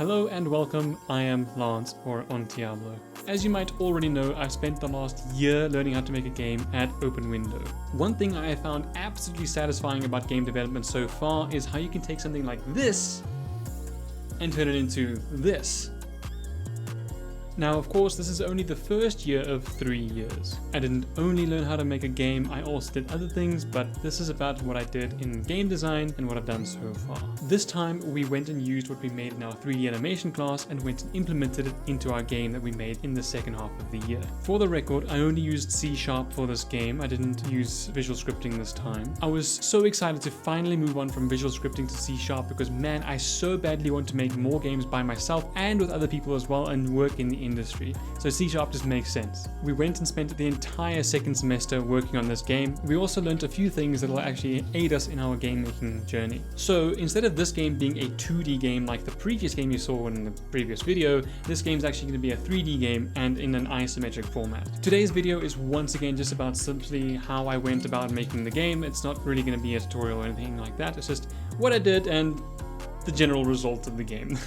Hello and welcome, I am Lance or Ontiablo. As you might already know, I've spent the last year learning how to make a game at OpenWindow. One thing I have found absolutely satisfying about game development so far is how you can take something like this and turn it into this. Now, of course, this is only the first year of 3 years. I didn't only learn how to make a game, I also did other things, but this is about what I did in game design and what I've done so far. This time, we went and used what we made in our 3D animation class and went and implemented it into our game that we made in the second half of the year. For the record, I only used C# for this game. I didn't use visual scripting this time. I was so excited to finally move on from visual scripting to C# because man, I so badly want to make more games by myself and with other people as well and work in the industry, so C# just makes sense. We went and spent the entire second semester working on this game. We also learned a few things that will actually aid us in our game making journey. So instead of this game being a 2D game like the previous game you saw in the previous video, this game is actually going to be a 3D game and in an isometric format. Today's video is once again just about simply how I went about making the game. It's not really going to be a tutorial or anything like that. It's just what I did and the general result of the game.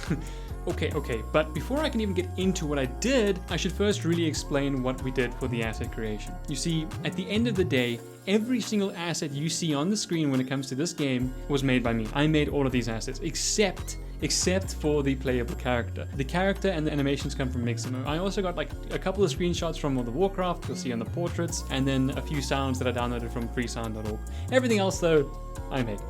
Okay, but before I can even get into what I did, I should first really explain what we did for the asset creation. You see, at the end of the day, every single asset you see on the screen when it comes to this game was made by me. I made all of these assets, except for the playable character. The character and the animations come from Mixamo. I also got like a couple of screenshots from World of Warcraft, you'll see on the portraits, and then a few sounds that I downloaded from freesound.org. Everything else though, I made.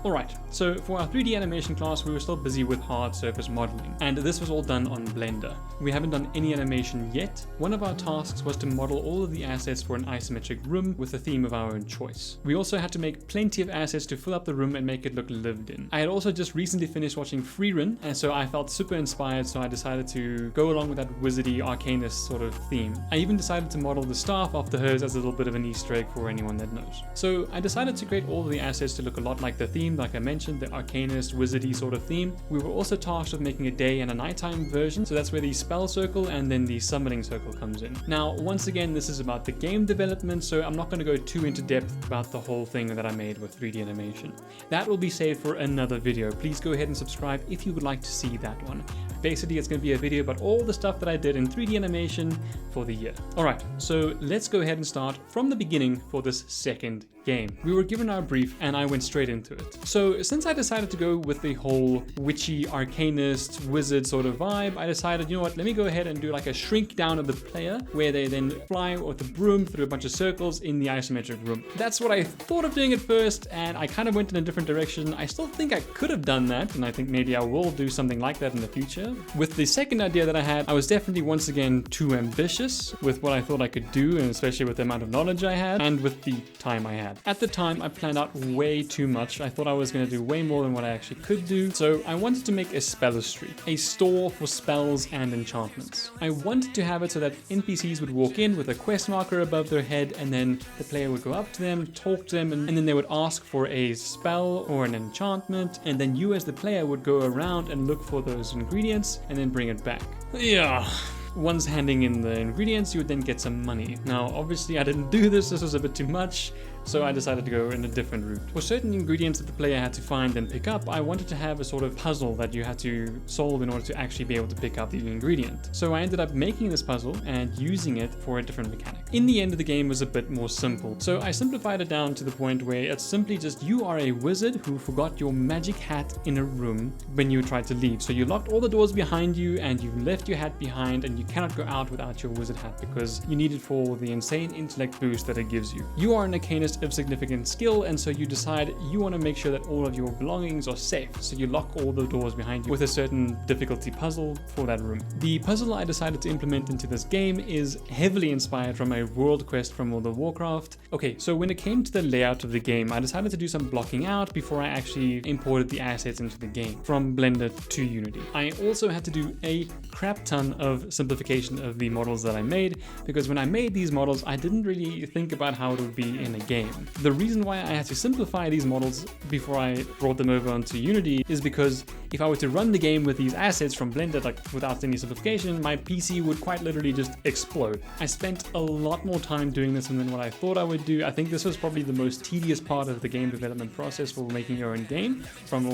Alright, so for our 3D animation class, we were still busy with hard surface modeling, and this was all done on Blender. We haven't done any animation yet. One of our tasks was to model all of the assets for an isometric room with a theme of our own choice. We also had to make plenty of assets to fill up the room and make it look lived in. I had also just recently finished watching Freerun, and so I felt super inspired, so I decided to go along with that wizardy arcanist sort of theme. I even decided to model the staff after hers as a little bit of an Easter egg for anyone that knows. So I decided to create all of the assets to look a lot like the theme, like I mentioned, the arcanist, wizardy sort of theme. We were also tasked with making a day and a nighttime version, so that's where the spell circle and then the summoning circle comes in. Now, once again, this is about the game development, so I'm not going to go too into depth about the whole thing that I made with 3D animation. That will be saved for another video. Please go ahead and subscribe if you would like to see that one. Basically, it's going to be a video about all the stuff that I did in 3D animation for the year. Alright, so let's go ahead and start from the beginning for this second game. We were given our brief and I went straight into it. So since I decided to go with the whole witchy, arcanist, wizard sort of vibe, I decided, you know what, let me go ahead and do like a shrink down of the player where they then fly with a broom through a bunch of circles in the isometric room. That's what I thought of doing at first, and I kind of went in a different direction. I still think I could have done that, and I think maybe I will do something like that in the future. With the second idea that I had, I was definitely once again too ambitious with what I thought I could do, and especially with the amount of knowledge I had and with the time I had. At the time, I planned out way too much. I thought I was going to do way more than what I actually could do, so I wanted to make a spellistry, a store for spells and enchantments. I wanted to have it so that NPCs would walk in with a quest marker above their head, and then the player would go up to them, talk to them, and then they would ask for a spell or an enchantment, and then you as the player would go around and look for those ingredients and then bring it back. Yeah. Once handing in the ingredients, you would then get some money. Now, obviously I didn't do this was a bit too much, so I decided to go in a different route. For certain ingredients that the player had to find and pick up, I wanted to have a sort of puzzle that you had to solve in order to actually be able to pick up the ingredient. So I ended up making this puzzle and using it for a different mechanic. In the end, the game was a bit more simple. So I simplified it down to the point where it's simply just you are a wizard who forgot your magic hat in a room when you tried to leave. So you locked all the doors behind you and you left your hat behind, and you cannot go out without your wizard hat because you need it for the insane intellect boost that it gives you. You are an arcanist of significant skill, and so you decide you want to make sure that all of your belongings are safe, so you lock all the doors behind you with a certain difficulty puzzle for that room. The puzzle I decided to implement into this game is heavily inspired from a world quest from World of Warcraft. Okay, so when it came to the layout of the game, I decided to do some blocking out before I actually imported the assets into the game from Blender to Unity. I also had to do a crap ton of simplification of the models that I made, because when I made these models, I didn't really think about how it would be in a game. The reason why I had to simplify these models before I brought them over onto Unity is because if I were to run the game with these assets from Blender, like without any simplification, my PC would quite literally just explode. I spent a lot more time doing this than what I thought I would do. I think this was probably the most tedious part of the game development process for making your own game, from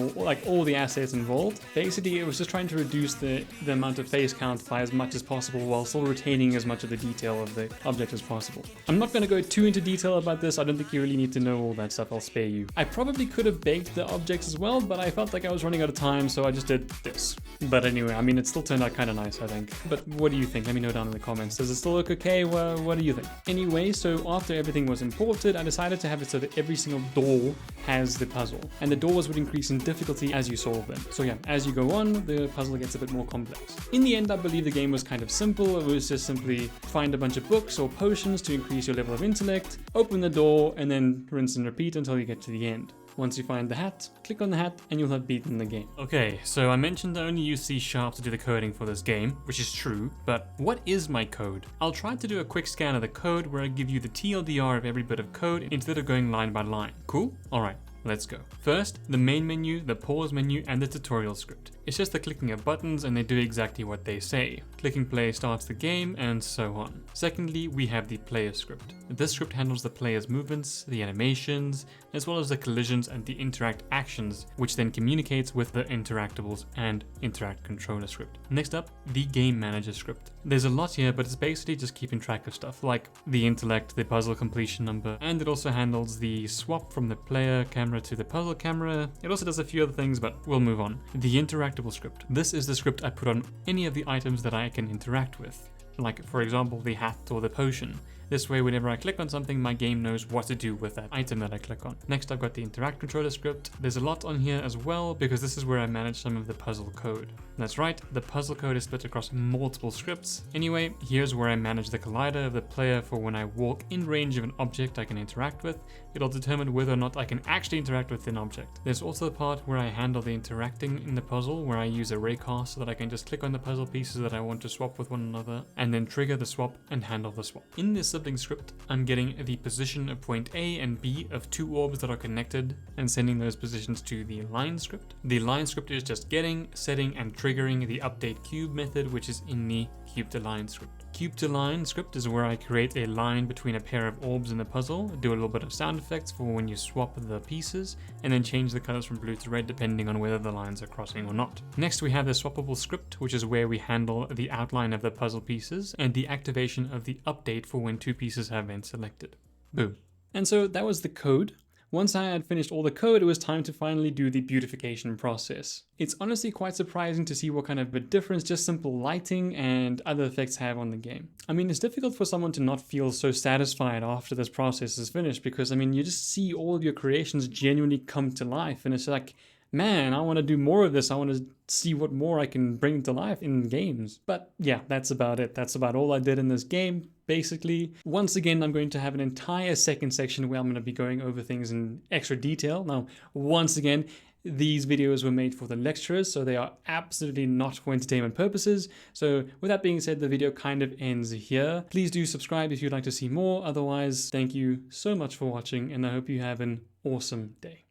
all the assets involved. Basically, it was just trying to reduce the amount of face count by as much as possible while still retaining as much of the detail of the object as possible. I'm not going to go too into detail about this. I don't think you really need to know all that stuff. I'll spare you. I probably could have baked the objects as well, but I felt like I was running out of time, so I just did this. But anyway, I mean, it still turned out kind of nice, I think. But what do you think? Let me know down in the comments. Does it still look okay? Well, what do you think? Anyway, so after everything was imported, I decided to have it so that every single door has the puzzle, and the doors would increase in difficulty as you solve them. So yeah, as you go on, the puzzle gets a bit more complex. In the end, I believe the game was kind of simple. It was just simply find a bunch of books or potions to increase your level of intellect, open the door, and then rinse and repeat until you get to the end. Once you find the hat, click on the hat and you'll have beaten the game. Okay, so I mentioned I only use C# to do the coding for this game, which is true, but what is my code? I'll try to do a quick scan of the code where I give you the TLDR of every bit of code instead of going line by line. Cool? Alright. Let's go. First, the main menu, the pause menu, and the tutorial script. It's just the clicking of buttons and they do exactly what they say. Clicking play starts the game and so on. Secondly, we have the player script. This script handles the player's movements, the animations, as well as the collisions and the interact actions, which then communicates with the interactables and interact controller script. Next up, the game manager script. There's a lot here, but it's basically just keeping track of stuff like the intellect, the puzzle completion number, and it also handles the swap from the player camera to the puzzle camera. It also does a few other things, but we'll move on. The interactable script. This is the script I put on any of the items that I can interact with. Like, for example, the hat or the potion. This way, whenever I click on something, my game knows what to do with that item that I click on. Next, I've got the interact controller script. There's a lot on here as well, because this is where I manage some of the puzzle code. That's right, the puzzle code is split across multiple scripts. Anyway, here's where I manage the collider of the player for when I walk in range of an object I can interact with. It'll determine whether or not I can actually interact with an object. There's also the part where I handle the interacting in the puzzle, where I use a raycast so that I can just click on the puzzle pieces that I want to swap with one another, and then trigger the swap and handle the swap. In this sibling script, I'm getting the position of point A and B of two orbs that are connected and sending those positions to the line script. The line script is just getting, setting, and triggering the update cube method, which is in the cube to line script. Cube to line script is where I create a line between a pair of orbs in the puzzle, do a little bit of sound effects for when you swap the pieces, and then change the colors from blue to red depending on whether the lines are crossing or not. Next, we have the swappable script, which is where we handle the outline of the puzzle pieces and the activation of the update for when two pieces have been selected. Boom. And so that was the code. Once I had finished all the code, it was time to finally do the beautification process. It's honestly quite surprising to see what kind of a difference just simple lighting and other effects have on the game. I mean, it's difficult for someone to not feel so satisfied after this process is finished, because I mean, you just see all of your creations genuinely come to life, and it's like, man, I want to do more of this. I want to see what more I can bring to life in games. But yeah, that's about it. That's about all I did in this game, basically. Once again, I'm going to have an entire second section where I'm going to be going over things in extra detail. Now, once again, these videos were made for the lecturers, so they are absolutely not for entertainment purposes. So with that being said, the video kind of ends here. Please do subscribe if you'd like to see more. Otherwise, thank you so much for watching, and I hope you have an awesome day.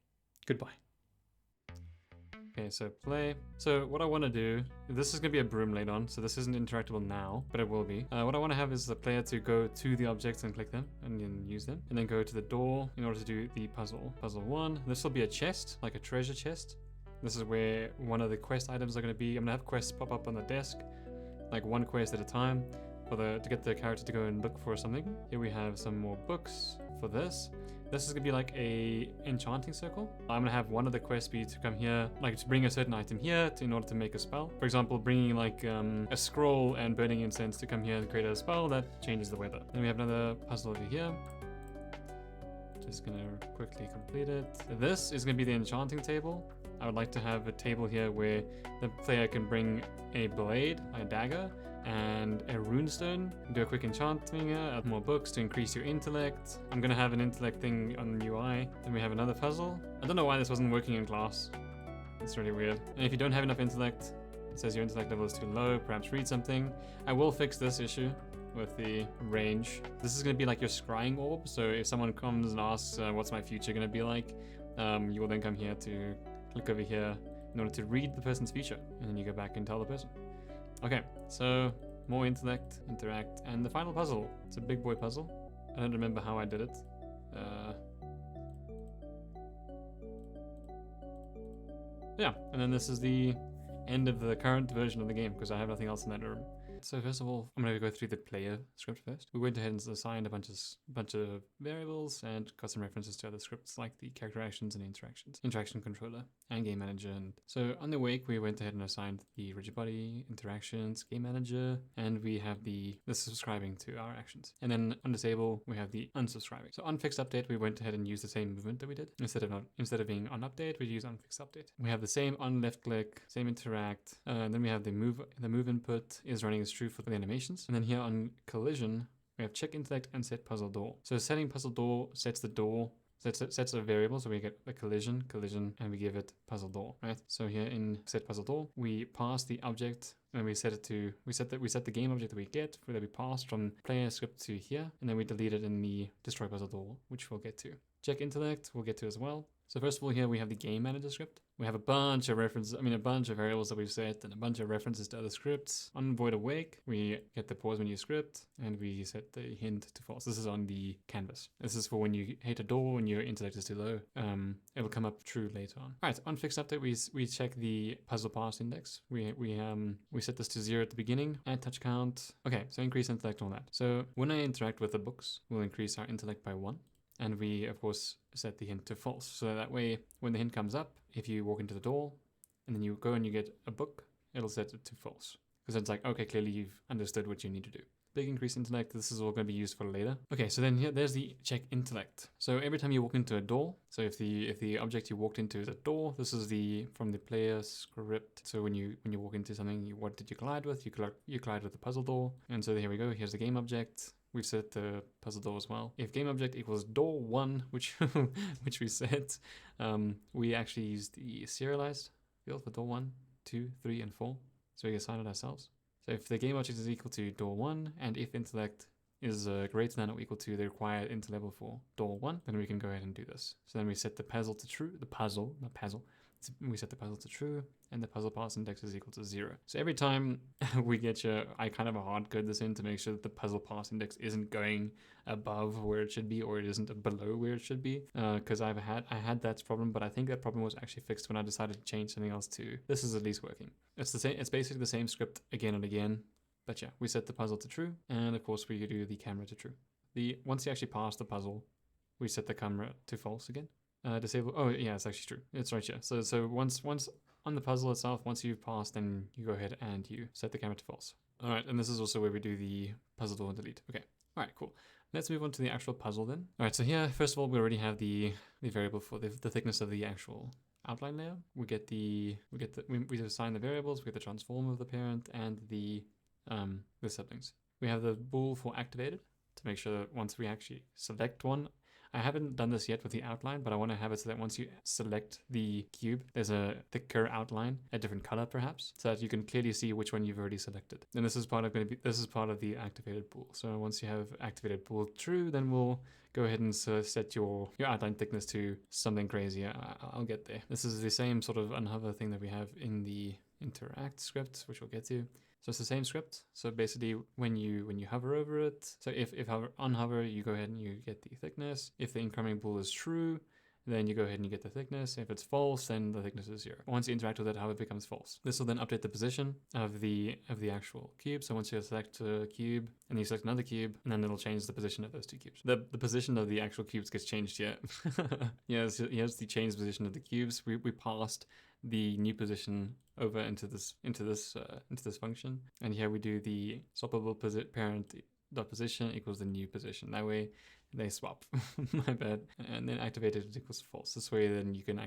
Goodbye. Okay, so play. So what I want to do, this is going to be a broom laid on, so this isn't interactable now, but it will be. What I want to have is the player to go to the objects and click them and then use them, and then go to the door in order to do the puzzle. Puzzle 1. This will be a chest, like a treasure chest. This is where one of the quest items are going to be. I'm going to have quests pop up on the desk, like one quest at a time, to get the character to go and look for something. Here we have some more books for this. This is going to be like a enchanting circle. I'm going to have one of the quests be to come here, like to bring a certain item here in order to make a spell. For example, bringing like a scroll and burning incense to come here to create a spell that changes the weather. Then we have another puzzle over here. Just going to quickly complete it. This is going to be the enchanting table. I would like to have a table here where the player can bring a blade, a dagger, and a runestone, do a quick enchanting, add more books to increase your intellect. I'm gonna have an intellect thing on the UI. Then we have another puzzle. I don't know why this wasn't working in glass. It's really weird. And if you don't have enough intellect, It says your intellect level is too low, perhaps read something. I will fix this issue with the range. This is going to be like your scrying orb, so if someone comes and asks what's my future going to be like, you will then come here to click over here in order to read the person's future, and then you go back and tell the person. Okay, so more intellect, interact, and the final puzzle. It's a big boy puzzle. I don't remember how I did it. Yeah, and then this is the end of the current version of the game because I have nothing else in that room. So first of all, I'm going to go through the player script first. We went ahead and assigned a bunch of variables and got some references to other scripts like the character actions and interactions, interaction controller, and game manager. And so on the wake, we went ahead and assigned the rigid body, interactions, game manager, and we have the subscribing to our actions. And then on disable, we have the unsubscribing. So on fixed update, we went ahead and used the same movement that we did. Instead of being on update, we use on fixed update. We have the same on left click, same interact, and then we have the move input is running as true for the animations. And then here on collision, we have check intellect and set puzzle door. So setting puzzle door sets the door, sets a variable, so we get a collision, and we give it puzzle door, right? So here in set puzzle door, we pass the object and we set it to, we set the game object that we get, that we passed from player script to here, and then we delete it in the destroy puzzle door, which we'll get to. Check intellect, we'll get to as well. So first of all, here we have the game manager script. We have a bunch of references, a bunch of variables that we've set and a bunch of references to other scripts. On void awake, we get the pause menu script and we set the hint to false. This is on the canvas. This is for when you hit a door and your intellect is too low. It'll come up true later on. All right, on fixed update, we check the puzzle pass index. We set this to 0 at the beginning, add touch count. Okay, so increase intellect on that. So when I interact with the books, we'll increase our intellect by 1. And we, of course, set the hint to false. So that way, when the hint comes up, if you walk into the door and then you go and you get a book, it'll set it to false. Because it's like, okay, clearly you've understood what you need to do. Big increase intellect, this is all going to be used for later. Okay, so then here, there's the check intellect. So every time you walk into a door, so if the object you walked into is a door, this is from the player script. So when you walk into something, what did you collide with? You collide with the puzzle door. And so here we go, here's the game object. We've set the puzzle door as well. If game object equals door 1, which we set, we actually use the serialized field for door 1, 2, 3, and 4. So we assign it ourselves. So if the game object is equal to door 1, and if intellect is greater than or equal to the required interlevel for door 1, then we can go ahead and do this. So then we set the puzzle to true, we set the puzzle to true, and the puzzle pass index is equal to 0. So every time we get I kind of hard code this in to make sure that the puzzle pass index isn't going above where it should be, or it isn't below where it should be. Because I had that problem, but I think that problem was actually fixed when I decided to change something else to. This is at least working. It's the same. It's basically the same script again and again. But yeah, we set the puzzle to true, and of course we do the camera to true. Once you actually pass the puzzle, we set the camera to false again. Disable. Oh yeah, it's actually true. It's right here. So once on the puzzle itself, once you've passed, then you go ahead and you set the camera to false. All right, and this is also where we do the puzzle door and delete. Okay. All right, cool. Let's move on to the actual puzzle then. All right, so here, first of all, we already have the variable for the thickness of the actual outline layer. We assign the variables. We get the transform of the parent and the siblings. We have the bool for activated to make sure that once we actually select one. I haven't done this yet with the outline, but I want to have it so that once you select the cube, there's a thicker outline, a different color perhaps, so that you can clearly see which one you've already selected. And this is part of the activated bool. So once you have activated bool true, then we'll go ahead and set your outline thickness to something crazier. I'll get there. This is the same sort of unhover thing that we have in the interact script, which we'll get to. So it's the same script. So basically when you hover over it, so if on hover, you go ahead and you get the thickness. If the incoming bool is true, then you go ahead and you get the thickness. If it's false, then the thickness is 0. Once you interact with it, however, it becomes false. This will then update the position of the actual cube. So once you select a cube and you select another cube, and then it'll change the position of those two cubes. The position of the actual cubes gets changed here. Yes, here's the change position of the cubes. We passed the new position over into this function, and here we do the swappable parent dot position equals the new position. That way they swap. My bad. And then activated equals false. This way then you can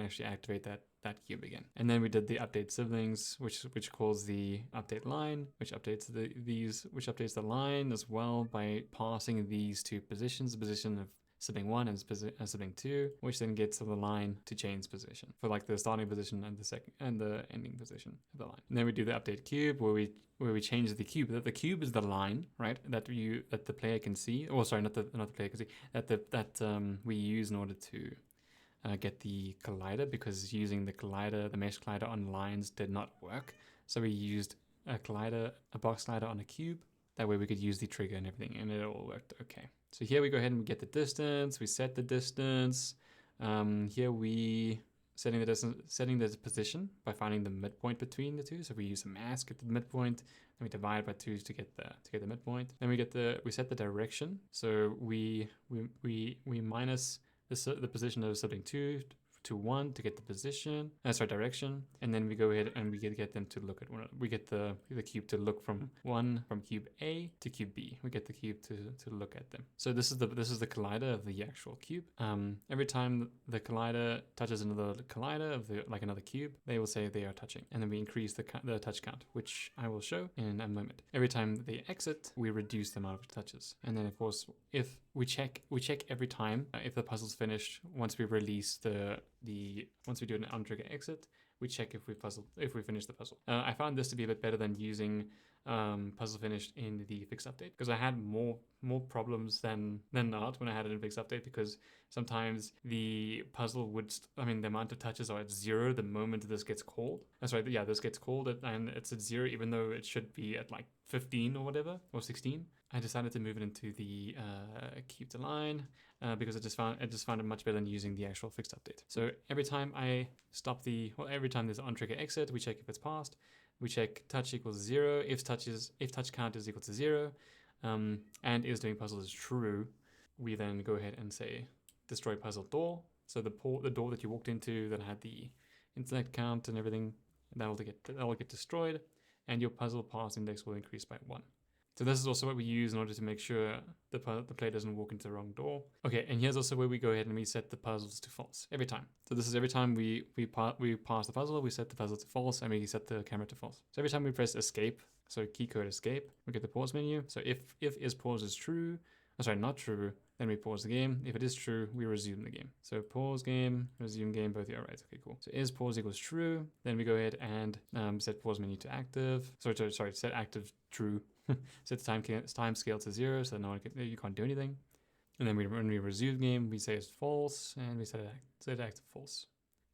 actually activate that cube again. And then we did the update siblings, which calls the update line, which updates the line as well by passing these two positions, the position of sibling 1 and sibling 2, which then gets to the line to change position for like the starting position and the second and the ending position of the line. And then we do the update cube where we change the cube. The cube is the line, right? That the player can see. Oh, sorry, not the player can see. That we use in order to get the collider, because using the mesh collider on lines did not work. So we used a box collider on a cube. That way we could use the trigger and everything, and it all worked okay. So here we go ahead and we get the distance. We set the distance. Here we setting the position by finding the midpoint between the two. So we use a mask at the midpoint, and we divide by 2 to get the midpoint. Then we set the direction. So we minus the position of sibling 2 to 1 to get the position, direction, and then we go ahead and we get them to look at one. We get the cube to look from cube A to cube B. We get the cube to look at them. So this is the collider of the actual cube. Every time the collider touches another collider of another cube, they will say they are touching, and then we increase the touch count, which I will show in a moment. Every time they exit, we reduce the amount of touches, and then of course if we check every time if the puzzle's finished. Once we release once we do an on-trigger exit, we check if we finish the puzzle. I found this to be a bit better than using puzzle finished in the fixed update, because I had more problems than not when I had it in fixed update, because sometimes the puzzle would the amount of touches are at 0 the moment this gets called. That's right, yeah, this gets called and it's at 0 even though it should be at like 15 or whatever, or 16. I decided to move it into the cube to line because I just found it much better than using the actual fixed update. So every time every time there's an on-trigger exit, we check if it's passed. We check touch equals 0, if touch count is equal to 0, and is doing puzzle is true. We then go ahead and say destroy puzzle door. So the door that you walked into that had the intellect count and everything, that will get destroyed, and your puzzle pass index will increase by 1. So this is also what we use in order to make sure the player doesn't walk into the wrong door. Okay, and here's also where we go ahead and we set the puzzles to false every time. So this is every time we pass the puzzle, we set the puzzle to false, and we set the camera to false. So every time we press escape, so key code escape, we get the pause menu. So if pause is true, not true, then we pause the game. If it is true, we resume the game. So pause game, resume game, both are right. Okay, cool. So is pause equals true, then we go ahead and set pause menu to active. Sorry, set active true. Set the time scale to 0, so you can't do anything. And then when we resume game, we say it's false, and we set it active false.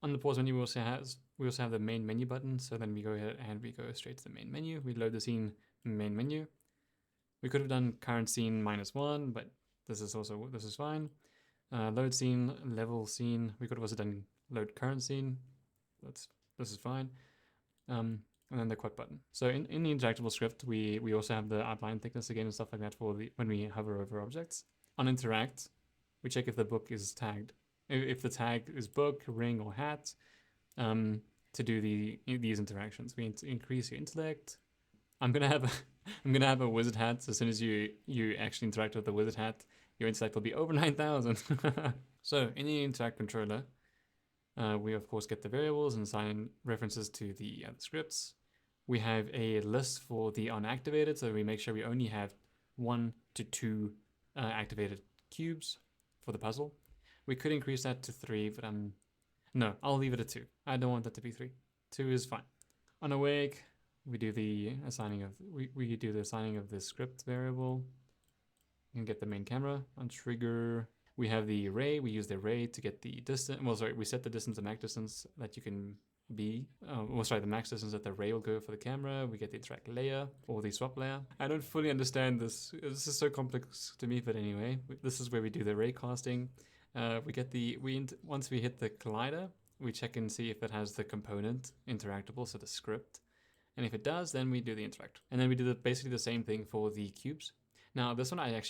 On the pause menu, we also have the main menu button. So then we go ahead and we go straight to the main menu. We load the scene main menu. We could have done current scene -1, but this is fine. Load scene, level scene. We could have also done load current scene. This is fine. And then the quit button. So in the interactable script, we also have the outline thickness again and stuff like that for when we hover over objects. On interact, we check if the book is tagged. If the tag is book, ring, or hat, to do these interactions. We increase your intellect. I'm gonna have a wizard hat. So as soon as you actually interact with the wizard hat, your intellect will be over 9,000. So in the interact controller, we of course get the variables and assign references to the scripts. We have a list for the unactivated, so we make sure we only have 1 to 2 activated cubes for the puzzle. We could increase that to 3, but no, I'll leave it at 2. I don't want that to be 3. 2 is fine. On awake, we do the assigning of the script variable. You can get the main camera. On trigger, we have the array. We use the array to get the distance. Well, sorry, we set the distance and max distance that you can be. The max distance that the array will go for the camera. We get the interact layer or the swap layer. I don't fully understand this. This is so complex to me, but anyway, this is where we do the array casting. Once we hit the collider, we check and see if it has the component interactable, so the script. And if it does, then we do the interact. And then we do basically the same thing for the cubes. Now, this one I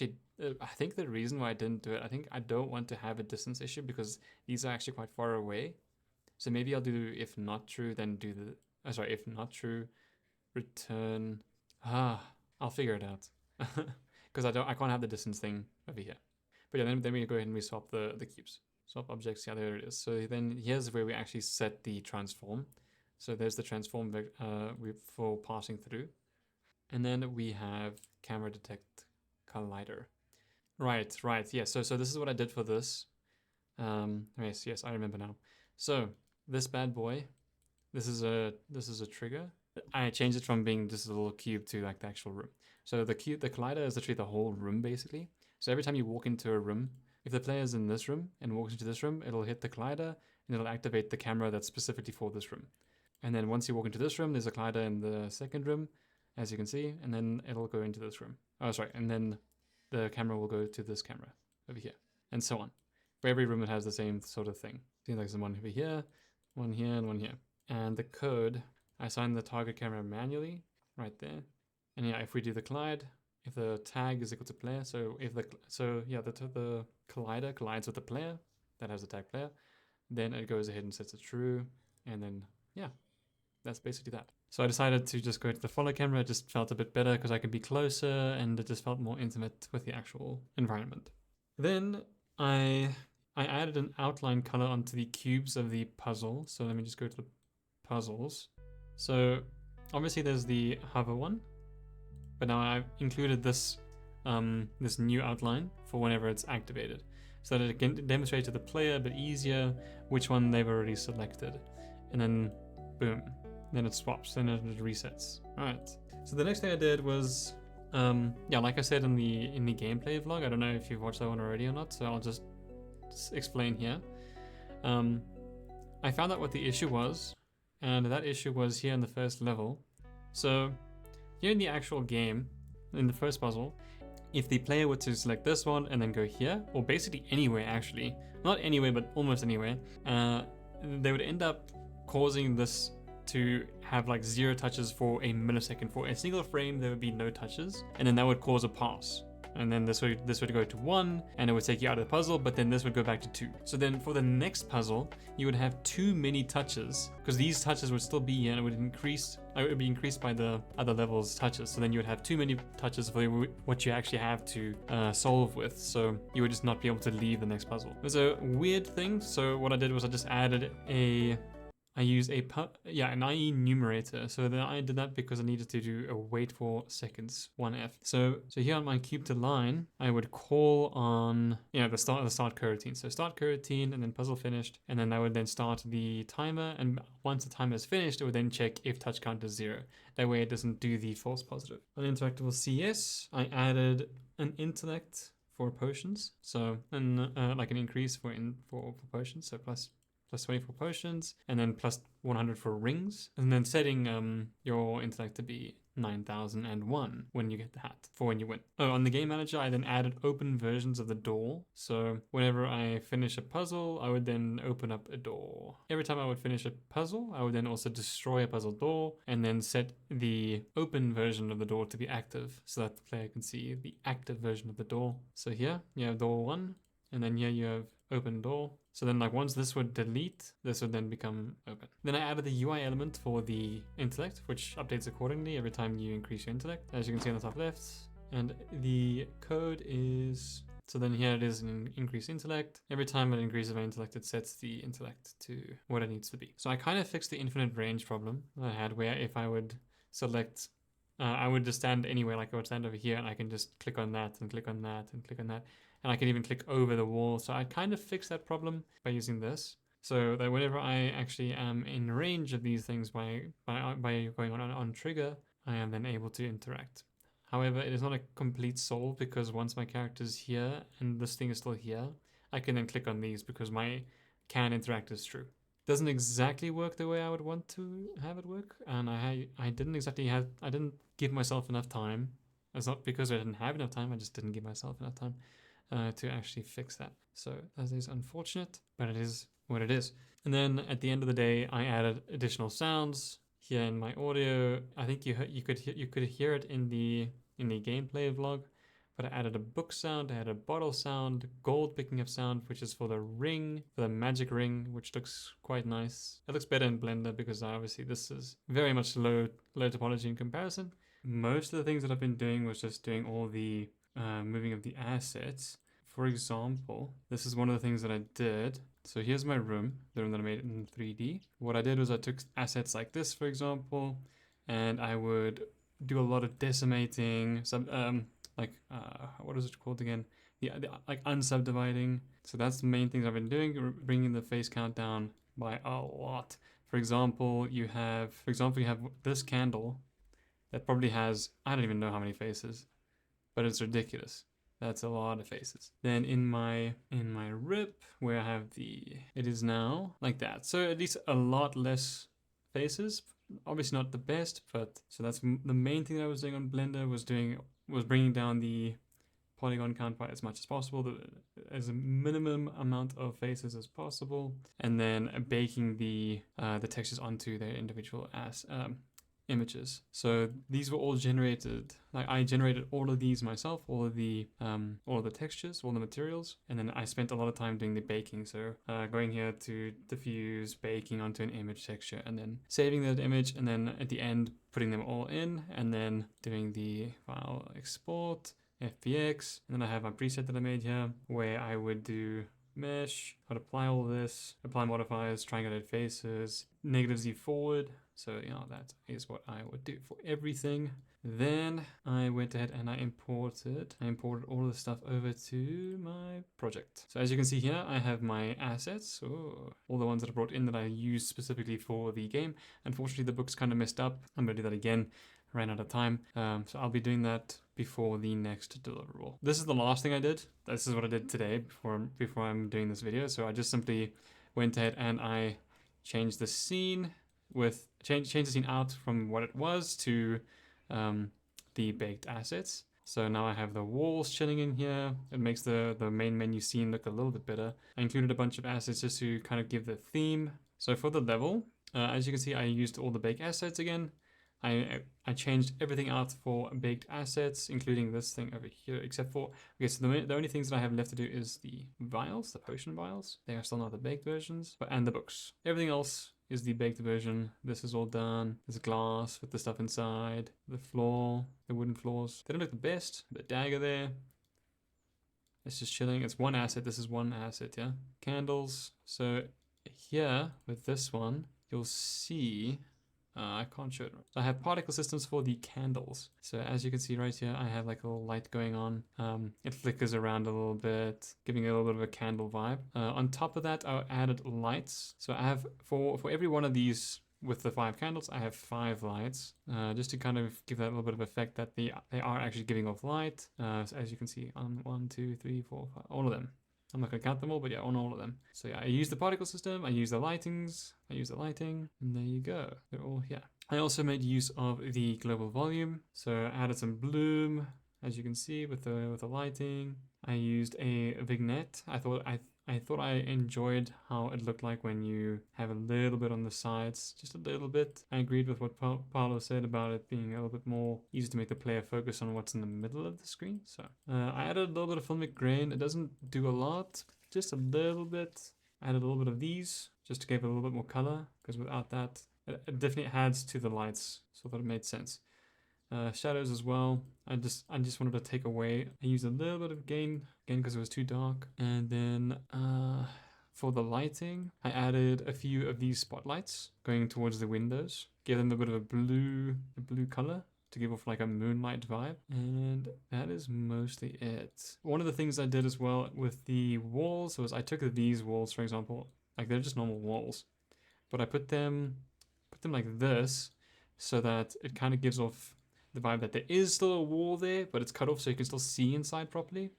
think the reason why I didn't do it, I think I don't want to have a distance issue because these are actually quite far away. So maybe I'll do if not true, then do if not true, return. I'll figure it out because I can't have the distance thing over here. But yeah, then we go ahead and we swap the cubes, swap objects. Yeah, there it is. So then here's where we actually set the transform. So there's the transform for passing through, and then we have camera detect collider. Right, right. Yeah, so this is what I did for this. Yes, I remember now. So this bad boy, this is a trigger. I changed it from being just a little cube to like the actual room. So the collider is literally the whole room basically. So every time you walk into a room, if the player is in this room and walks into this room, it'll hit the collider and it'll activate the camera that's specifically for this room. And then once you walk into this room, there's a collider in the second room, as you can see, and then it'll go into this room. Oh, sorry, and then the camera will go to this camera over here, and so on. For every room, it has the same sort of thing. See, like there's one over here, one here, and one here. And the code, I assign the target camera manually, right there. And yeah, if we do the collide, if the tag is equal to player, so if the the collider collides with the player that has the tag player, then it goes ahead and sets it true, and then yeah, that's basically that. So I decided to just go to the follow camera. It just felt a bit better because I could be closer and it just felt more intimate with the actual environment. Then I I added an outline color onto the cubes of the puzzle. So let me just go to the puzzles. So obviously there's the hover one, but now I've included this this new outline for whenever it's activated, so that it can demonstrate to the player a bit easier which one they've already selected, and then boom, then it swaps, then it resets. All right. So the next thing I did was, yeah, like I said in the gameplay vlog. I don't know if you've watched that one already or not, so I'll just explain here. I found out what the issue was, and that issue was here in the first level. So here in the actual game, in the first puzzle, if the player were to select this one and then go here, or basically anywhere actually, not anywhere but almost anywhere, they would end up causing this to have like 0 touches for a millisecond. For a single frame, there would be no touches, and then that would cause a pass. And then this would go to 1, and it would take you out of the puzzle, but then this would go back to 2. So then for the next puzzle, you would have too many touches, because these touches would still be here, and it would be increased by the other levels touches. So then you would have too many touches for what you actually have to solve with. So you would just not be able to leave the next puzzle. It was a weird thing. So what I did was I just added I used an IE numerator. So then I did that because I needed to do a wait for seconds, 1F. So here on my cube to line, I would call on the start coroutine. So start coroutine and then puzzle finished, and then I would then start the timer. And once the timer is finished, it would then check if touch count is 0. That way it doesn't do the false positive. On interactable CS, I added an intellect for potions. So like an increase for potions. So plus 24 potions, and then plus 100 for rings, and then setting your intellect to be 9001 when you get the hat for when you win. Oh, on the game manager, I then added open versions of the door. So whenever I finish a puzzle, I would then open up a door. Every time I would finish a puzzle, I would then also destroy a puzzle door and then set the open version of the door to be active so that the player can see the active version of the door. So here you have door 1, and then here you have open door. So then like once this would delete, this would then become open. Then I added the UI element for the intellect, which updates accordingly every time you increase your intellect, as you can see on the top left. And the code is, so then here it is an increased intellect. Every time it increases my intellect, it sets the intellect to what it needs to be. So I kind of fixed the infinite range problem I had, where if I would select I would just stand anywhere, like I would stand over here and I can just click on that and click on that and click on that. And I can even click over the wall. So I kind of fixed that problem by using this. So that whenever I actually am in range of these things by going on trigger, I am then able to interact. However, it is not a complete solve, because once my character is here and this thing is still here, I can then click on these because my can interact is true. Doesn't exactly work the way I would want to have it work, and I didn't give myself enough time. It's not because I didn't have enough time, I just didn't give myself enough time to actually fix that. So that is unfortunate, but it is what it is. And then at the end of the day, I added additional sounds here in my audio. I think you could hear it in the gameplay vlog. But I added a book sound, I added a bottle sound, gold picking up sound, which is for the ring, for the magic ring, which looks quite nice. It looks better in Blender because obviously this is very much low topology in comparison. Most of the things that I've been doing was just doing all the moving of the assets. For example, this is one of the things that I did. So here's my room, the room that I made in 3D. What I did was I took assets like this, for example, and I would do a lot of decimating, what is it called again? like unsubdividing. So that's the main things I've been doing, bringing the face count down by a lot. For example, you have this candle that probably has, I don't even know how many faces, but it's ridiculous. That's a lot of faces. Then in my rip, where I have it is now like that. So at least a lot less faces. Obviously not the best, but so that's the main thing that I was doing on Blender, was bringing down the polygon count by as much as possible, as a minimum amount of faces as possible, and then baking the textures onto their individual images. So these were all generated, like I generated all of these myself, all of the textures, all the materials, and then I spent a lot of time doing the baking. So going here to diffuse, baking onto an image texture, and then saving that image, and then at the end putting them all in, and then doing the file export, FBX, and then I have my preset that I made here, where I would do mesh, I'd apply all this, apply modifiers, triangulate faces, negative Z forward. So that is what I would do for everything. Then I went ahead and I imported all of the stuff over to my project. So as you can see here, I have my assets, all the ones that I brought in that I used specifically for the game. Unfortunately, the book's kind of messed up. I'm gonna do that again. Ran out of time, so I'll be doing that before the next deliverable. This is the last thing I did. This is what I did today before I'm doing this video. So I just simply went ahead and I changed the scene changed the scene out from what it was to the baked assets. So now I have the walls chilling in here. It makes the main menu scene look a little bit better. I included a bunch of assets just to kind of give the theme. So for the level, as you can see, I used all the baked assets again. I changed everything out for baked assets, including this thing over here, except for, okay, so the only things that I have left to do is the vials, the potion vials. They are still not the baked versions, and the books. Everything else is the baked version. This is all done. There's glass with the stuff inside. The floor, the wooden floors. They don't look the best. The dagger there. It's just chilling. It's one asset. This is one asset, yeah? Candles. So here, with this one, you'll see... I can't show it. So I have particle systems for the candles. So as you can see right here, I have like a little light going on. It flickers around a little bit, giving it a little bit of a candle vibe. On top of that, I added lights. So I have, for every one of these with the 5 candles, I have 5 lights, just to kind of give that a little bit of effect that they are actually giving off light. So as you can see on 1, 2, 3, 4, 5, all of them. I'm not going to count them all, but yeah, on all of them. So yeah, I use the particle system, I use the lighting, and there you go. They're all here. I also made use of the global volume. So I added some bloom, as you can see, with the lighting. I used a vignette. I thought I enjoyed how it looked like when you have a little bit on the sides, just a little bit. I agreed with what Paolo said about it being a little bit more easy to make the player focus on what's in the middle of the screen. So I added a little bit of filmic grain. It doesn't do a lot, just a little bit. I added a little bit of these just to give it a little bit more color, because without that, it definitely adds to the lights. So I thought it made sense. Shadows as well. I just wanted to take away. I used a little bit of gain again because it was too dark. And then for the lighting, I added a few of these spotlights going towards the windows. Give them a bit of a blue color to give off like a moonlight vibe. And that is mostly it. One of the things I did as well with the walls was I took these walls, for example, like they're just normal walls, but I put them like this so that it kind of gives off the vibe that there is still a wall there, but it's cut off so you can still see inside properly.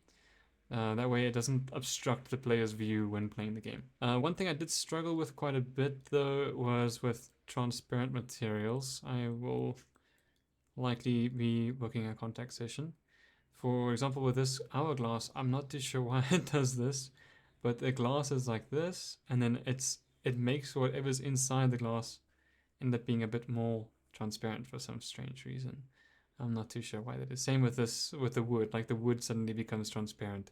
That way it doesn't obstruct the player's view when playing the game. One thing I did struggle with quite a bit though was with transparent materials. I will likely be booking a contact session. For example, with this hourglass, I'm not too sure why it does this, but the glass is like this, and then it makes whatever's inside the glass end up being a bit more transparent for some strange reason. I'm not too sure why that is. Same with this, with the wood. Like the wood suddenly becomes transparent,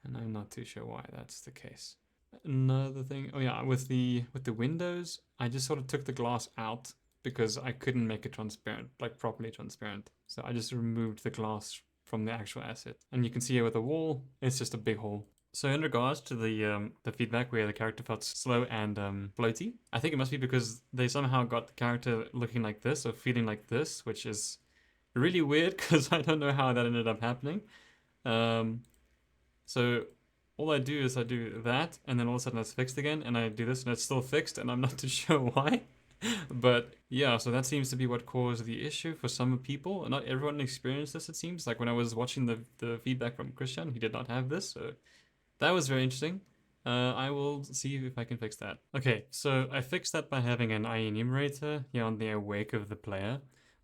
and I'm not too sure why that's the case. Another thing, oh yeah, with the windows, I just sort of took the glass out because I couldn't make it transparent, like properly transparent. So I just removed the glass from the actual asset. And you can see here with the wall, it's just a big hole. So in regards to the feedback where the character felt slow and floaty, I think it must be because they somehow got the character looking like this or feeling like this, which is really weird because I don't know how that ended up happening. So all I do is I do that, and then all of a sudden it's fixed again, and I do this and it's still fixed, and I'm not too sure why. But yeah, so that seems to be what caused the issue for some people. Not everyone experienced this, it seems. Like when I was watching the feedback from Christian, he did not have this, so that was very interesting. I will see if I can fix that. Okay, so I fixed that by having an I enumerator here on the awake of the player.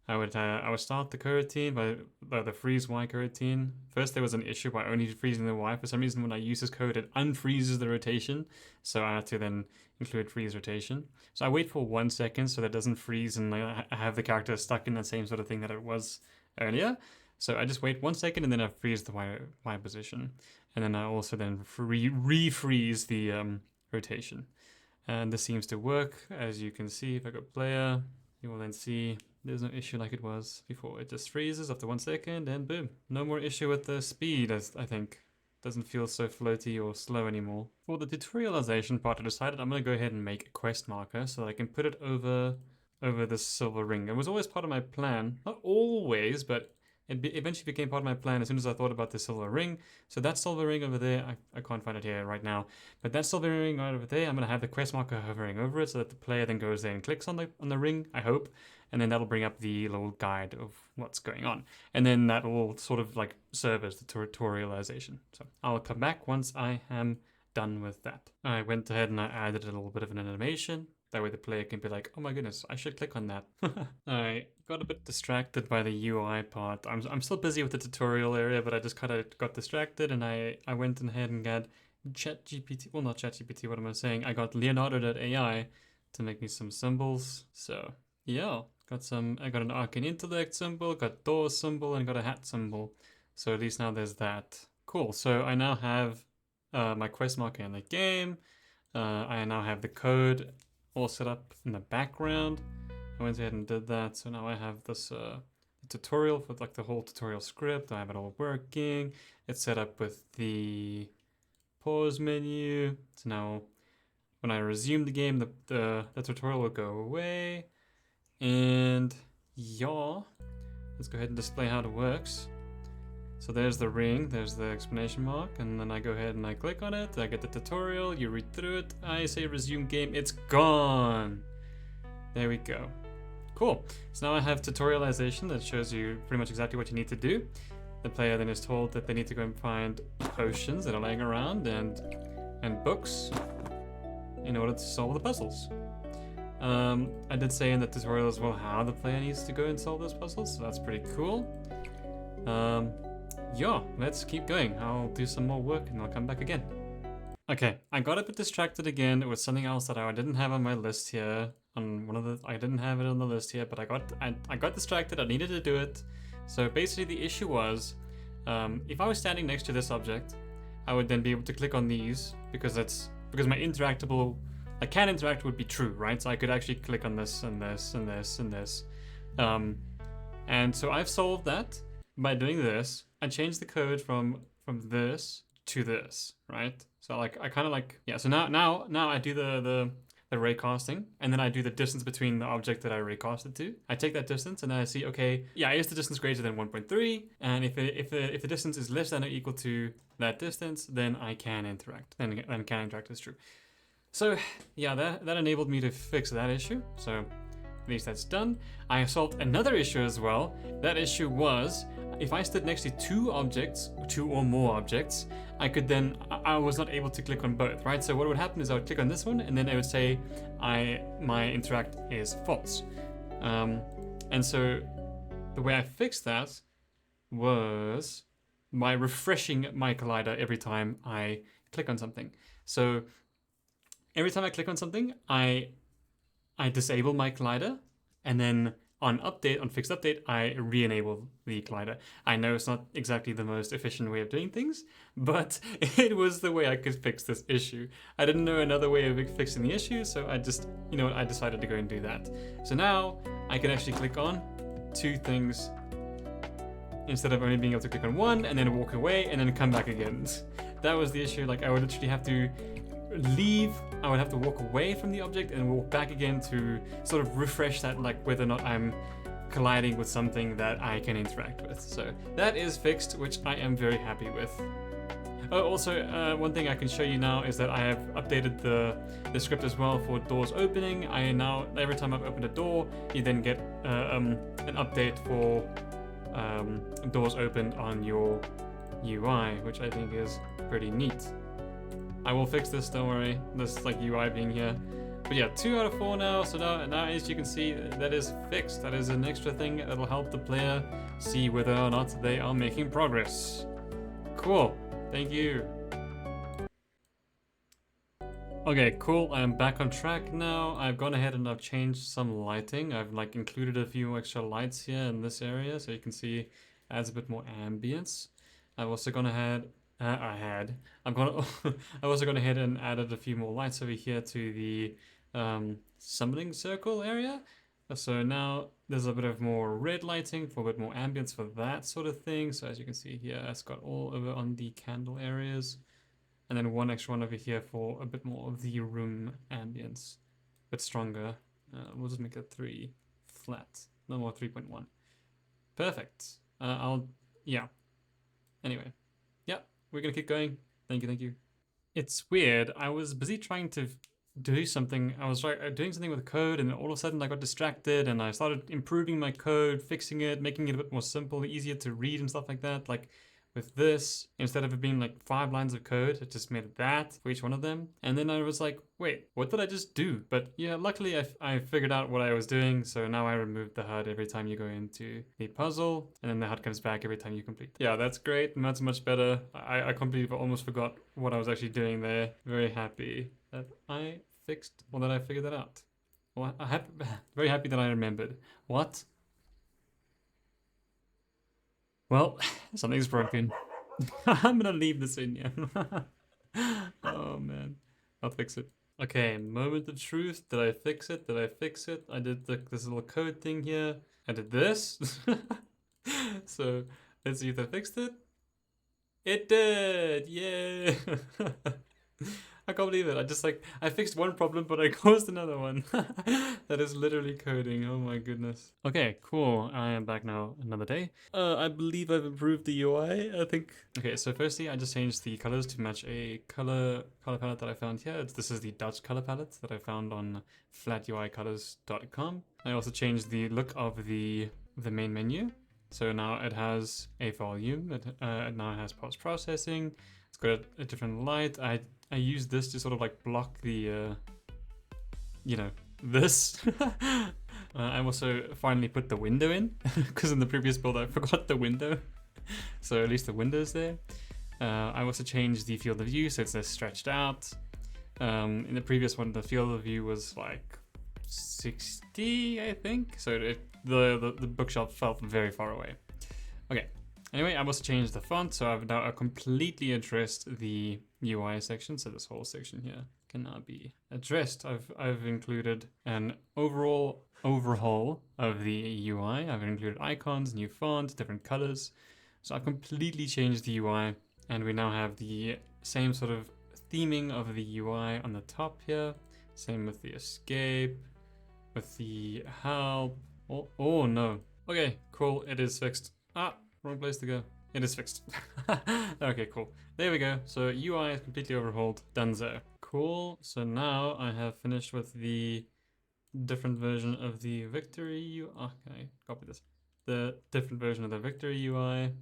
I would start the coroutine by the freeze Y coroutine. First there was an issue by only freezing the Y. For some reason when I use this code it unfreezes the rotation, so I had to then include freeze rotation. So I wait for 1 second so that it doesn't freeze and I have the character stuck in the same sort of thing that it was earlier. So I just wait 1 second and then I freeze the Y position. And then I also then refreeze the rotation. And this seems to work. As you can see, if I go player, you will then see there's no issue like it was before. It just freezes after 1 second and boom. No more issue with the speed, as I think. Doesn't feel so floaty or slow anymore. For the tutorialization part, I decided I'm going to go ahead and make a quest marker so that I can put it over this silver ring. It was always part of my plan. Not always, but it eventually became part of my plan as soon as I thought about the silver ring. So that silver ring over there, I can't find it here right now, but that silver ring right over there, I'm going to have the quest marker hovering over it so that the player then goes there and clicks on the ring, I hope, and then that'll bring up the little guide of what's going on. And then that will sort of like serve as the tutorialization. So I'll come back once I am done with that. I went ahead and I added a little bit of an animation. That way the player can be like, oh my goodness, I should click on that. I got a bit distracted by the UI part. I'm still busy with the tutorial area, but I just kind of got distracted and I went ahead and got ChatGPT, well not ChatGPT, what am I saying? I got Leonardo.ai to make me some symbols. So yeah, I got an Arcane Intellect symbol, got Thor symbol, and got a hat symbol. So at least now there's that. Cool, so I now have my quest marker in the game. I now have the code all set up in the background. I went ahead and did that, so now I have this tutorial for like the whole tutorial script. I have it all working. It's set up with the pause menu. So now when I resume the game, the tutorial will go away. And yeah, let's go ahead and display how it works. So there's the ring, there's the exclamation mark, and then I go ahead and I click on it, I get the tutorial, you read through it, I say resume game, it's gone! There we go. Cool. So now I have tutorialization that shows you pretty much exactly what you need to do. The player then is told that they need to go and find potions that are laying around and books in order to solve the puzzles. I did say in the tutorial as well how the player needs to go and solve those puzzles, so that's pretty cool. Yeah, let's keep going. I'll do some more work and I'll come back again. Okay, I got a bit distracted again with something else that I didn't have on my list here. I didn't have it on the list here, but I got distracted. I needed to do it. So basically, the issue was, if I was standing next to this object, I would then be able to click on these because my interactable, I can interact would be true, right? So I could actually click on this and this and this and this, and so I've solved that by doing this. I changed the code from this to this, right? So like I kind of like, yeah, so now I do the raycasting, and then I do the distance between the object that I raycasted to. I take that distance and then I see, okay, yeah, is the distance greater than 1.3? And if the distance is less than or equal to that distance, then I can interact. Then can interact is true. So yeah, that enabled me to fix that issue. So at least that's done. I solved another issue as well. That issue was, if I stood next to two or more objects, I was not able to click on both, right? So what would happen is I would click on this one and then I would say my interact is false. And so the way I fixed that was by refreshing my collider every time I click on something. So every time I click on something, I disable my collider, and then on fixed update, I re-enable the collider. I know it's not exactly the most efficient way of doing things, but it was the way I could fix this issue. I didn't know another way of fixing the issue, so I just, I decided to go and do that. So now I can actually click on two things instead of only being able to click on one and then walk away and then come back again. That was the issue. Like I would literally have to leave, I would have to walk away from the object and walk back again to sort of refresh that, like whether or not I'm colliding with something that I can interact with. So that is fixed, which I am very happy with. Oh, also, one thing I can show you now is that I have updated the script as well for doors opening. I now, every time I've opened a door, you then get an update for doors opened on your UI, which I think is pretty neat. I will fix this, don't worry, this like UI being here. But yeah, 2 out of 4 now, so now as you can see, that is fixed. That is an extra thing that will help the player see whether or not they are making progress. Cool, thank you. Okay, cool, I'm back on track now. I've gone ahead and I've changed some lighting. I've like included a few extra lights here in this area, so you can see it adds a bit more ambience. I've also gone ahead, I've also gone ahead and added a few more lights over here to the summoning circle area. So now there's a bit of more red lighting for a bit more ambience for that sort of thing. So as you can see here, it's got all over on the candle areas. And then one extra one over here for a bit more of the room ambience, a bit stronger. We'll just make it 3 flat, no more 3.1. Perfect. Yeah. Anyway, yeah, we're gonna keep going. Thank you. It's weird. I was busy trying to do something. I was doing something with code, and all of a sudden I got distracted, and I started improving my code, fixing it, making it a bit more simple, easier to read and stuff like that. Like with this, instead of it being like 5 lines of code, it just made it that for each one of them. And then I was like, wait, what did I just do? But yeah, luckily I figured out what I was doing. So now I removed the HUD every time you go into the puzzle, and then the HUD comes back every time you complete. Yeah, that's great. And that's much better. I completely almost forgot what I was actually doing there. Very happy that I fixed, or that I figured that out. Well, very happy that I remembered. What? Well, something's broken. I'm gonna leave this in here. Oh man, I'll fix it. Okay, moment of truth. Did I fix it? Did I fix it? I did this little code thing here. I did this. So let's see if I fixed it. It did! Yay! I can't believe it. I fixed one problem, but I caused another one. That is literally coding. Oh my goodness. Okay, cool. I am back now another day. I believe I've improved the UI, I think. Okay, so firstly, I just changed the colors to match a color palette that I found here. This is the Dutch color palette that I found on flatyuicolors.com. I also changed the look of the main menu. So now it has a volume, it now has post-processing, it's got a different light. I use this to sort of like block the, you know, this. I also finally put the window in, because in the previous build I forgot the window. So at least the window's there. I also changed the field of view so it's stretched out. In the previous one, the field of view was like 60, I think. So the bookshelf felt very far away. Okay. Anyway, I also changed the font, so I've now completely addressed the UI section. So this whole section here can now be addressed. I've included an overhaul of the UI. I've included icons, new font, different colors. So I've completely changed the UI, and we now have the same sort of theming of the UI on the top here. Same with the escape, with the help. Oh no. Okay, cool. It is fixed. Ah, wrong place to go. It is fixed. Okay, cool. There we go. So UI is completely overhauled. Donezo. Cool. So now I have finished with the different version of the victory UI. Oh, can I copy this? The different version of the victory UI.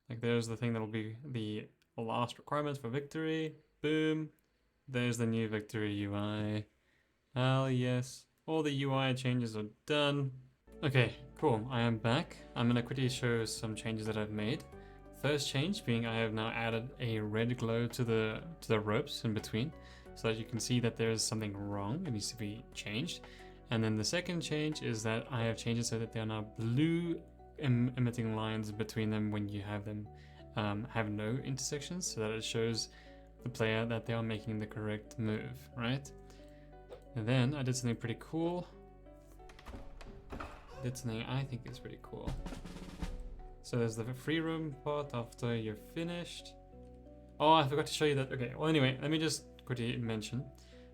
Like there's the thing that'll be the last requirements for victory. Boom. There's the new victory UI. Hell yes. All the UI changes are done. Okay, cool. I am back. I'm gonna quickly show some changes that I've made. First change being I have now added a red glow to the ropes in between, so that you can see that there is something wrong. It needs to be changed. And then the second change is that I have changed it so that they are now blue emitting lines between them when you have them have no intersections, so that it shows the player that they are making the correct move, right? And then I did something pretty cool. Did something I think is pretty cool. So there's the free roam part after you're finished. Oh, I forgot to show you that. Okay, well anyway, let me just quickly mention.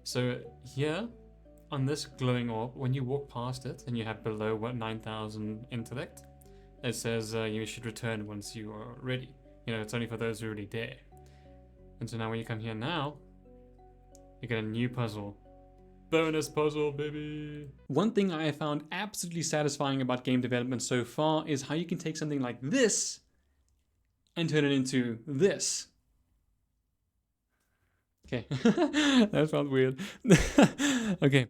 So here on this glowing orb, when you walk past it and you have below 9,000 intellect, it says you should return once you are ready. You know, it's only for those who already dare. And so now when you come here now, you get a new puzzle. Bonus puzzle, baby. One thing I have found absolutely satisfying about game development so far is how you can take something like this and turn it into this. Okay, that felt weird. Okay.